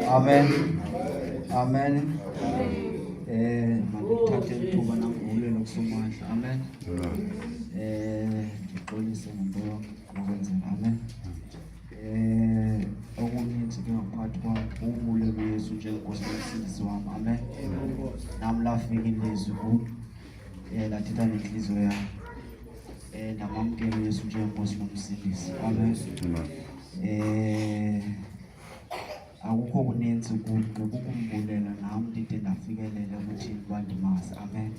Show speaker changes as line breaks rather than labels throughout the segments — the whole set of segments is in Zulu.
Amen. Amen. Makuthathe ithuba nangule lokusomandla. Amen. Ngixolise ngento yokwenzeka. Amen. Okuninzi ke ngaphathi kwakho ubule kuYesu njengenkosi nomsindisi wami. Amen. Nami lafika ilizwi ku lathetha nenhliziyo yami. Namamkela uYesu njengenkosi nomsindisi. Amen. Akukho kuninzi ukukumbulela nami ndide ndafikelela ukuthi bandimazi. Amen.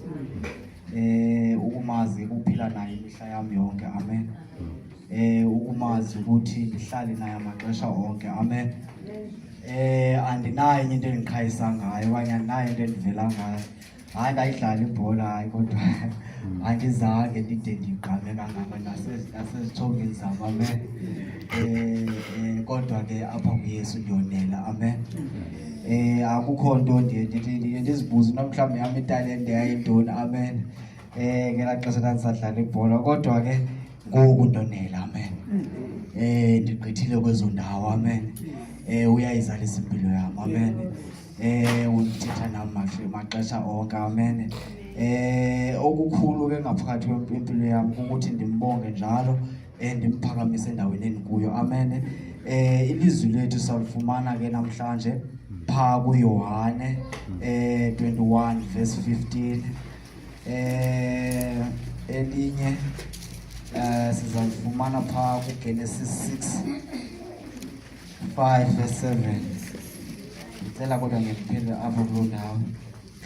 Ukumazi ukuphila naye imihla yami yonke. Amen. Ukumazi ukuthi ndihlale naye amaxesha onke. Amen. Andinayo into endiqhayisa ngayo okanye andinayo into endivela ngayo. Hayi ndayidlala ibhola hayi kodwa andizange ndide ndigqame kangaka nasezithongeni zam. Amen. Kodwa ke apha kuYesu ndiyonela. Amen. Akukho nto ndizibuza noba mhlawumbi yam italente yayintoni. Amen. Ngelaa xesha ndandisadlala ibhola kodwa ke ngoku ndonela. Amen. Ndigqithile kwezo ndawo. Amen. Uyayizalisa impilo yam. Amen. Uthetha nam maxesha onke. Amen. Okukhulu ke ngaphakathi kwempilo yam ukuthi ndimbonge njalo ndimphakamise endaweni endikuyo. Amen. Ilizwi lethu salifumana ke namhlanje phaa kuYohane 21 verse 15. Elinye sizalifumana phaa kuGenesis 6:5 verse 7. Ndicela kodwa ngiphinde apho kuloo ndawo.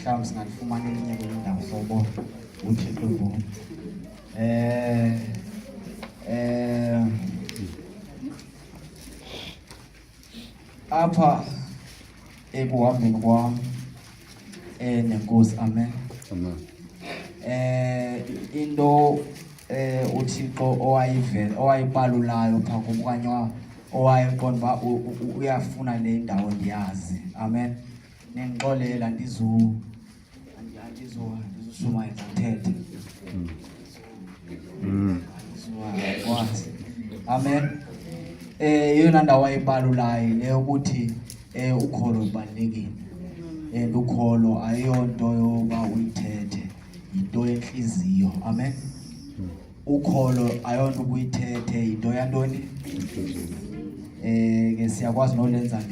Mhlawumbi singalifumana elinye kule ndawo hlobo uThixo ubone. Apha ekuhambeni kwam nenkosi. Amen.
Amen.
Into uThixo owayibalulayo phaa kum okanye owayeqonda uba uyafuna le ndawo ndiyazi. Amen. Nendixolela andizushumayeza ndithethe. Amen. Yeyona ndawo ayibalulayo le ukuthi ukholo lubalulekile. And ukholo ayiyonto yoba uyithethe, yinto yenhliziyo. Amen. Ukholo ayonto ubuyithethe, yinto yantoni? Ke siyakwazi nolenza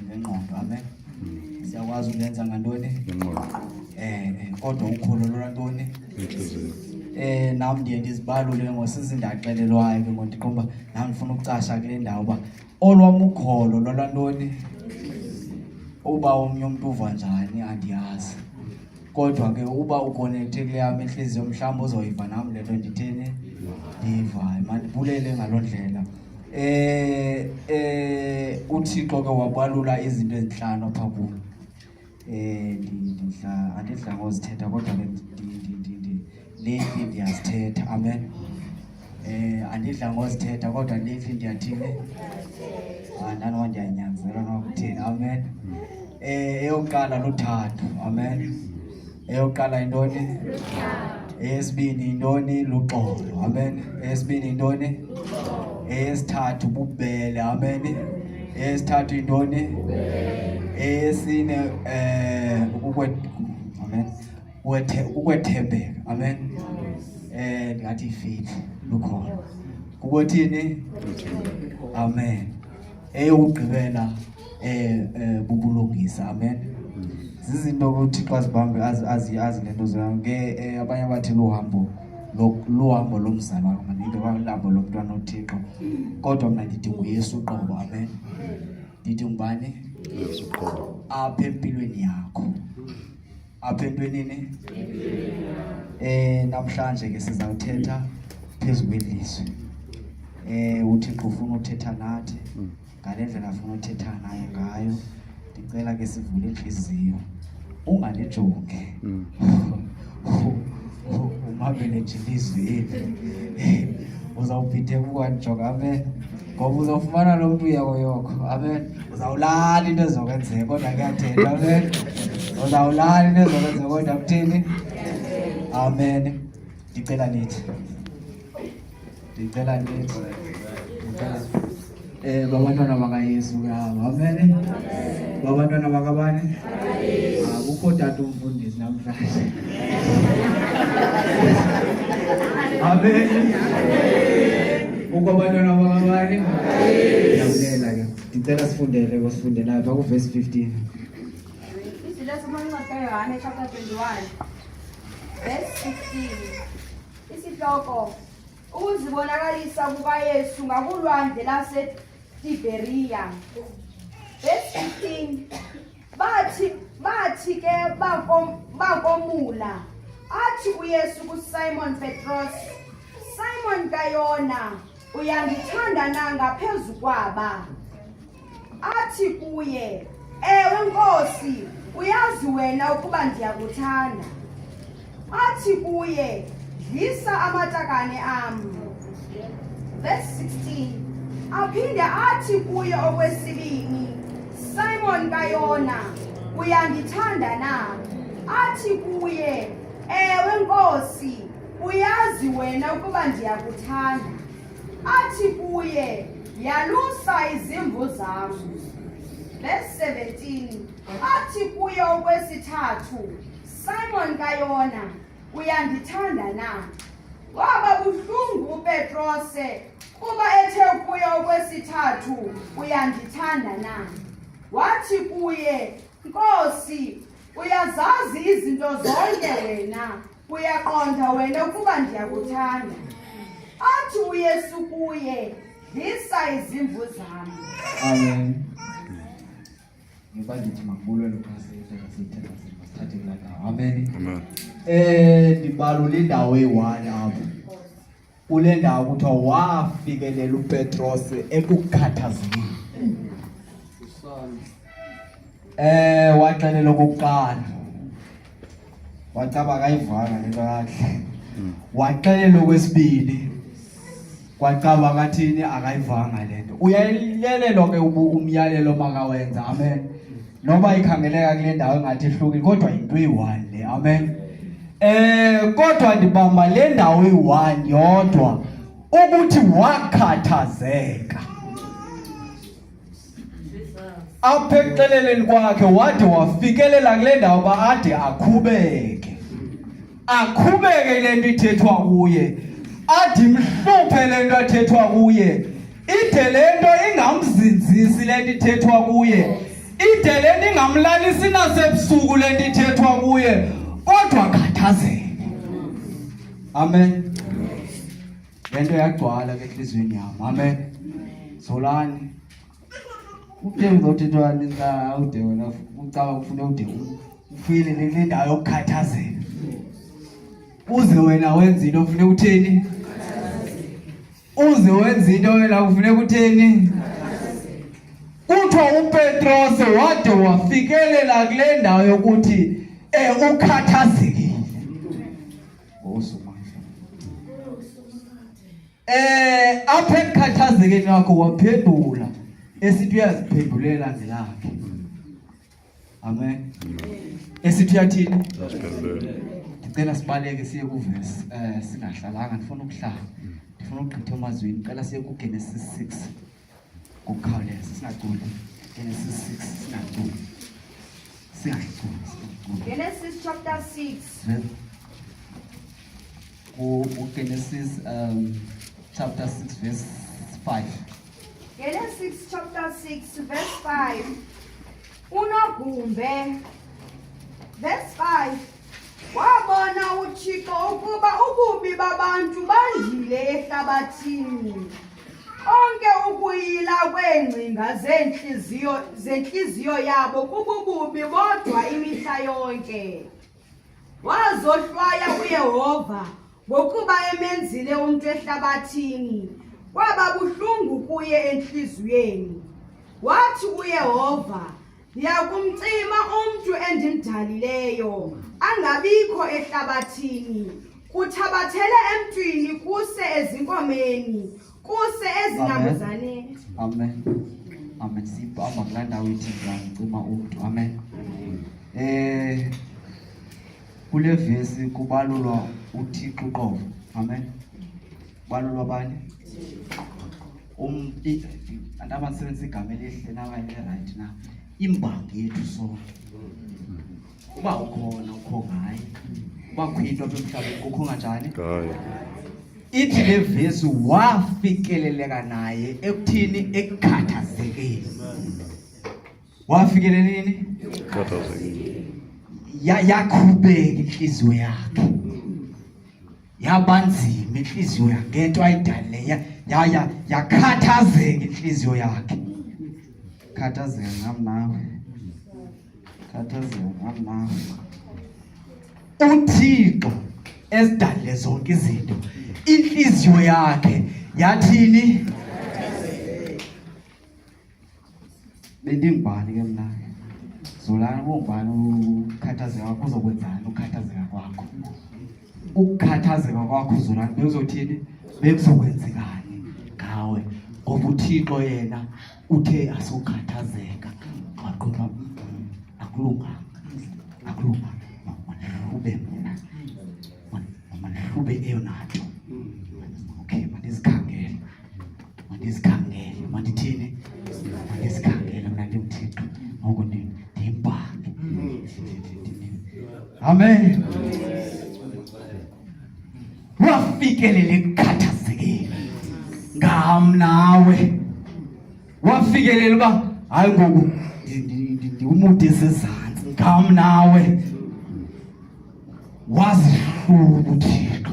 ngengqondo. Amen. Siyakwazi ulenza ngantoni?
Ngengqondo.
Kodwa ukholo lolantoni? Nami ndiye ndizibalule ngosizi ndaxelelwayo ke ngondiqomba nami ndifuna ukucasha kule ndawo uba olwam ukholo lolantoni. Uba omnye umuntu uva njani andiyazi, kodwa ke uba uconnecte kule yam inhliziyo mhlawumbi uzoyiva nami le nto nditheni ndiyivayo. Mandibulele ngaloo ndlela. uThixo ke wabalula izinto ezinhlanu apha kulo. Andidla ngozithetha kodwa ke lately ndiyazithetha. Amen. Andidla ngozithetha kodwa lately ndiyathini andanoba ndiyanyanzela nokuthini. Amen. Eyokuqala luthando. Amen. Eyokuqala yintoni? Eyesibini yintoni? Luxolo. Amen. Eyesibini yintoni? Eyesithathu bubele. Amen. Eyesithathu yintoni? Eyesine amen, ukwethembeka. Amen. Ndingathi faith lukhona. Kubothini? Amen. Eyokugqibela bubulungisa. Amen. Zizinto uThixo azibambe azi lento zonke. Abanye bathi luhambo lomzalwane, mandithi uhambo lomntwana uThixo, kodwa mna ndithi nguYesu uqobo. Amen. Ndithi ngubani?
Yesu uqobo.
Apha empilweni yakho, apha entwenini. Namhlanje ke sizawuthetha phezu kwelizwi. uThixo ufuna uthetha nathi ngale ndlela afuna uthetha naye ngayo. Ndicela ke sivule inhliziyo, ungalijonge umamele nje ilizwi eli. Uzawubhideka ukwandijonga. Amen. Ngoba uzawufumana lo mntu uyakoyoko. Amen. Uzawulala into ezokwenzeka kodwa kuyathetha. Amen. Uzawulala into ezokwenzeka kodwa kuthini? Amen. Ndicela nithi babantwana bakaYesu kuyahamba. Amen. Babantwana bakabani? Akukho tata umfundisi namhlanje. Amen. Ukubantwana bakabani? Yabulela ke. Ngicela sifundele kusifundela lapha ku verse 15.
Yohane chapter 21 verse 16. Isihloko ukuzibonakalisa kukaYesu ngakulwandle laseTiberiya. Verse 15. Bathi ke bakomula athi uYesu kuSimon Petros, Simon kaYona, uyangithanda na ngaphezu kwaba? Athi kuye, ewe Nkosi, uyazi wena ukuba ndiyakuthanda. Athi kuye, dlisa amatakane am. Verse 16. Aphinde athi kuye okwesibini, Simon kaYona, uyandithanda na? Athi kuye, ewe Nkosi, uyazi wena ukuba ndiyakuthanda. Athi kuye, yalusa izimvu zam. Verse 17. Athi kuye okwesithathu, Simon kaYona, uyandithanda na? Waba buhlungu uPetrose kuba ethe kuye okwesithathu, uyandithanda na? Wathi kuye, Nkosi, uyazazi izinto zonke wena, uyaqonda wena ukuba ndiyakuthanda. Athi uYesu kuye, dlisa izimvu zam.
Amen. Ngiba ngithi makubulwe sithathe kula ndawo. Amen. Ndibalule indawo eyi-1 apho. Kule ndawo kuthiwa wafikelela uPetros ekukhathazekile. Waxelela okokuqala. Wacaba akayivanga lento kahle. Waxelela okwesibili. Kwacaba ngathini akayivanga lento. Uyayilelelwa ke umyalelo makawenza. Amen. Noma ikhangeleka kule ndawo engathi ihlukile kodwa into eyi-1 le. Amen. Kodwa ndibamba le ndawo eyi-1 yodwa ukuthi wakhathazeka. Apha ekuxeleleni kwakhe wade wafikelela kule ndawo ba ade akhubeke. Akhubeke le nto ithethwa kuye. Ade mhluphe le nto ethethwa kuye. Ide le nto ingamzinzisi le nto ithethwa kuye. Ide le nto ingamlalisi nasebusuku le nto ithethwa kuye. Kodwa khathazeke. Amen. Le nto yagcwala ke enhliziyweni yami. Amen. Zolani. Ude uzothethwani na ude wena ucaba kufuna ude ufile le ndawo yokukhathazeka. Uze wena wenza into ufuna uthini? Uze wenza into wena ufuna uthini? Kuthiwa uPetros wade wafikelela kule ndawo yokuthi ukhathazekile. Apha ekukhathazekeni wakho waphendula esithi uyaziphendulela ngelakhe. Amen. Esithi uyathini? Ngicela sibaleke siye kuverse singahlalanga ndifuna ukuhlala. Ndifuna ukugqitha emazweni. Ngicela siye kuGenesis 6. Ngokukhawuleza singaculi. Genesis 6 singaculi.
Genesis chapter 6.
Genesis chapter 6 verse 5.
Genesis chapter 6 verse 5. Unogumbe. Verse 5. Wabona uThixo ukuba ububi babantu bandile ehlabathini. Onke ukuyila kweengcinga zenhliziyo yabo kubububi bodwa imihla yonke. Wazohlwaya uYehova ngokuba emenzile umuntu ehlabathini. Kwaba buhlungu kuye enhliziyweni. Wathi uYehova, ndiyakumcima umuntu endimdalileyo, angabikho ehlabathini. Kuthabathele emntwini kuse ezinkomeni, kuse ezinambuzaneni.
Amen. Amen. Sibamba kulaa ndawo ithi ngicima umuntu. Amen. Kule vesi kubalulwa uThixo uqobo. Amen. Kubalulwa bani? andabasebenzisa igama elihle nabayile right na imbangi yethu so uba ukhona ukho ngaye uba khwinto emhlabeni kukho kanjani ithi le vesi wafikeleleka naye ekuthini ekukhathazekeni wafikeleleni yakhubeka inhliziyo yakhe yabanzima inhliziyo yakhe ngento ayidale yakhathazeka inhliziyo yakhe khathazeka ngam nawe uThixo esidale zonke izinto inhliziyo yakhe yathini bendingubani ke mna Zolani bongubani ukhathazeka kwakho uzokwenzani ukhathazeka kwakho ukukhathazeka kwakho Zolani bezothini bekuzokwenzekani ngawe ngoba uThixo yena uthe asukhathazeka waqoqa akulunganga ube mina ube eyonato okay mandizikhangele mandithini mandizikhangele mna ndimthixo ngoku ndimbhange amen wafikelela ekukhathazekeni ngam nawe wafikelela uba hayi ngoku ndiwumude esezantsi ngam nawe wazihluba uThixo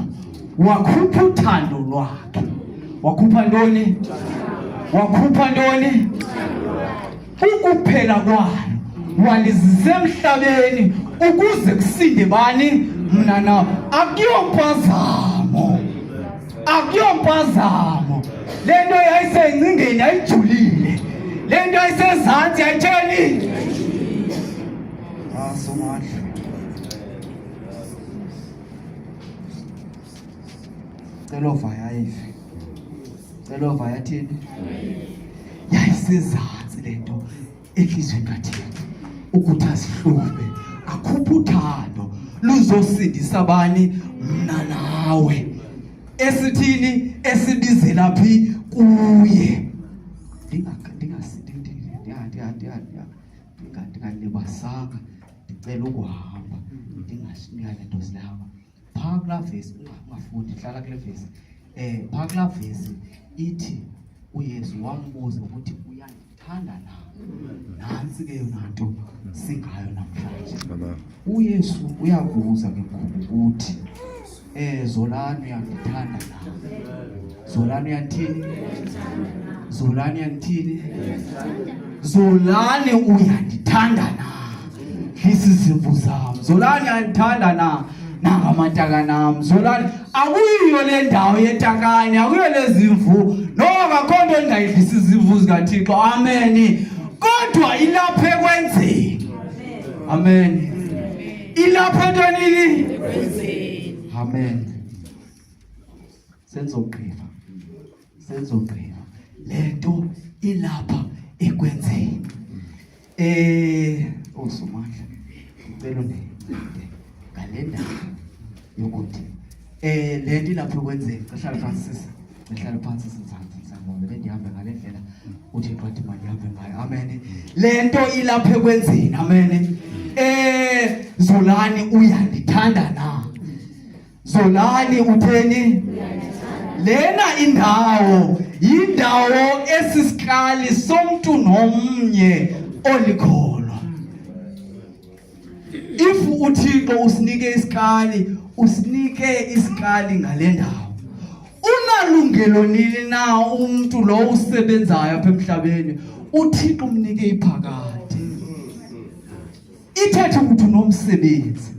wakhupha uthando lwakhe wakhupha ntoni ukuphela kwalo walizise emhlabeni ukuze kusinde bani mna nawe akuyompazamo lento yayisengcingeni yayijulile lento yayisezantsi yayitheni somandla celova yayive celova yathini yayisezantsi lento enhlizweni kaThixo ukuthi asihlube akhupha uthando luzosindisa bani mna nawe esithini esibizela phi kuye ndingalibasanga ndicela ukuhamba ndingasinika le nto zilapha phaa kulaa vesi ungafundi hlala kule vesi phaa kulaa vesi ithi uYesu wambuza ukuthi uyandithanda na nantsi ke yona nto singayo namhlanje uYesu uyabuza ke ngoku uthi Zolani uyandithanda na Zolani uyanthini Zolani uyandithanda na izimvu zami Zolani uyandithanda na nangamataka Zolani akuyiyo le ndawo yetakane akuyo lezimvu noma akho nto endayidlisa izimvu zikaThixo amen kodwa ilapha ekwenzeni amen ilapha entwanini ekwenzeni amen senzogqiva lento ilapha ekwenzeni osomandla impelo ngalenda yokuthi lento ilapha ekwenzeni hlala phansi sizangoba bendihambe ngale ndlela uthi kwathi mandihambe ngayo amen lento ilapha ekwenzeni amen Zolani uyandithanda na Zolani utheni lena indawo esisikali somuntu nomnye olikholwa if uThixo usinike isikali ngale ndawo unalungelo nini na umuntu lo usebenzayo apha emhlabeni uThixo umnike iphakade ithethe ukuthi unomsebenzi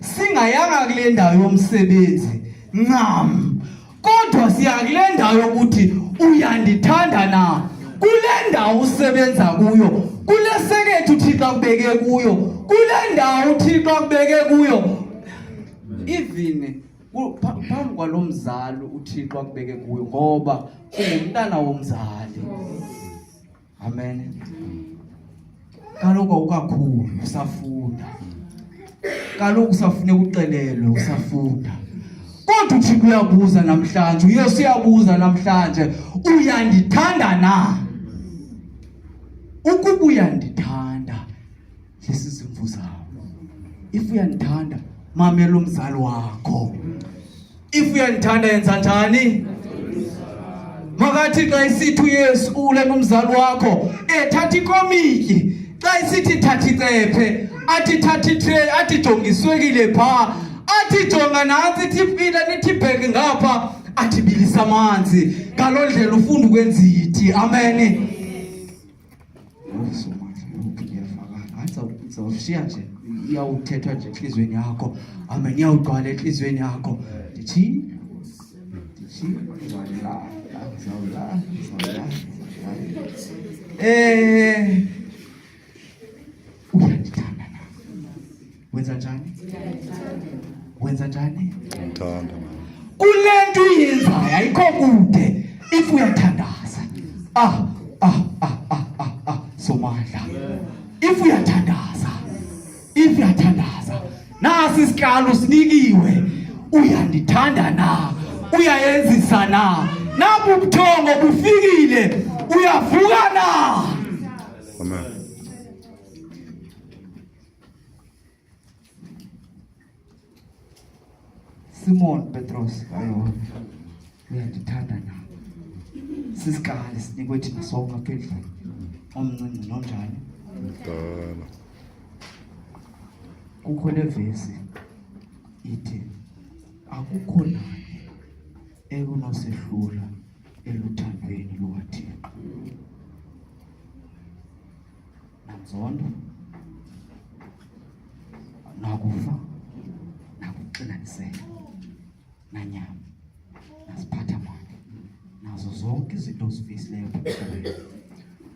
singayanga kule ndawo yomsebenzi ncam kodwa siya kule ndawo yokuthi uyandithanda na kule ndawo usebenza kuyo kule sekethu uThixo akubeke kuyo kule ndawo uThixo akubeke kuyo even phambi kwalomzali uThixo akubeke kuyo ngoba ungumntana womzali amen kaloku awukakhulu usafunda kaloku usafuneka uxelelwe usafunda kodwa uThixo uyabuza namhlanje uYesu uyabuza namhlanje uyandithanda na? Ukuba uyandithanda lesizimvu zawo. If uyandithanda mamela umzali wakho. If uyandithanda yenza njani? Makathi xa isithi uYesu ule nomzali wakho ethatha ikomiki, xa isithi thatha icephe, athi thatha itray, athi jonga iswekile pha, athi jonga nantsi ithi pila nithi bheke ngapha, athi bilisa amanzi. Ngaloo ndlela ufunda ukwenza ithi. Amen. So much ngiyafaka ngizawushiya nje iyawuthethwa nje enhlizweni yakho. Amen. Iyawugcwala enhlizweni yakho. Ndithi uyandithanda na? Wenza njani? Wenza njani?
Ngithanda.
Kule nto uyenzayo ayikho kude if uyathandaza. Somandla. If uyathandaza. If uyathandaza. Nasi isihlalo sinikiwe. Uyandithanda na? Uyayenzisa na? Nabu ubuthongo bufikile. Uyavuka na?
Amen.
Simon Petros, ayo. Uyandithanda na? Sisikali sinikwe thina sonke apha endlini. Omncinci nomnjani?
Ngidala.
Kukho le vesi ithi akukho nani ekunosehlula eluthandweni lukaThixo. Nanzondo, nakufa, nakuxinanisela, nanyama, nasiphathamandla, nazo zonke izinto ozivisileyo emhlabeni.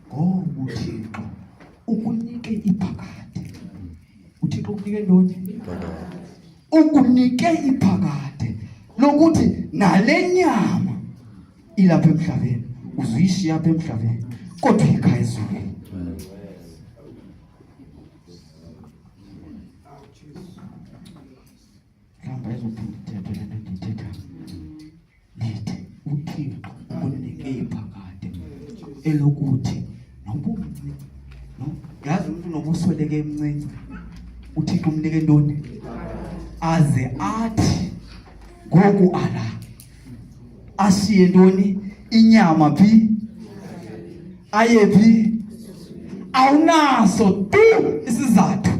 Ngoba uThixo ukunike iphakade. uThixo ukunike ntoni?
Phakade.
Ukunike iphakade lokuthi nale nyama ilapha emhlabeni uzuyishiya apha emhlabeni kodwa ikhaya ezulwini. Mhlawumbe ayizophinda ithethe le nto ndiyithetha. Ndithi uThixo ukunike iphakade elokuthi yazi umuntu nobusweleke emncinci uThixo umnike ntoni? Aze athi ngoku ala ashiye ntoni? Inyama phi? Aye phi? Awunaso tu isizathu.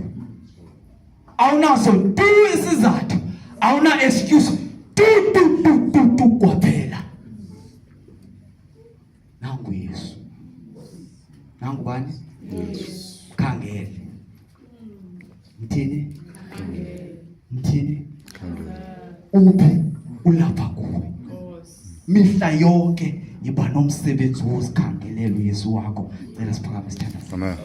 Awunaso tu isizathu. Awuna excuse tu kwaphela. Nangu Yesu. Nangu bani? Khangele. Mthini? Mthini? Uphi ulapha kuwe. Mihla yonke yiba nomsebenzi wozikhangelela uYesu wakho. Cela siphakame sithandaze.
Amen.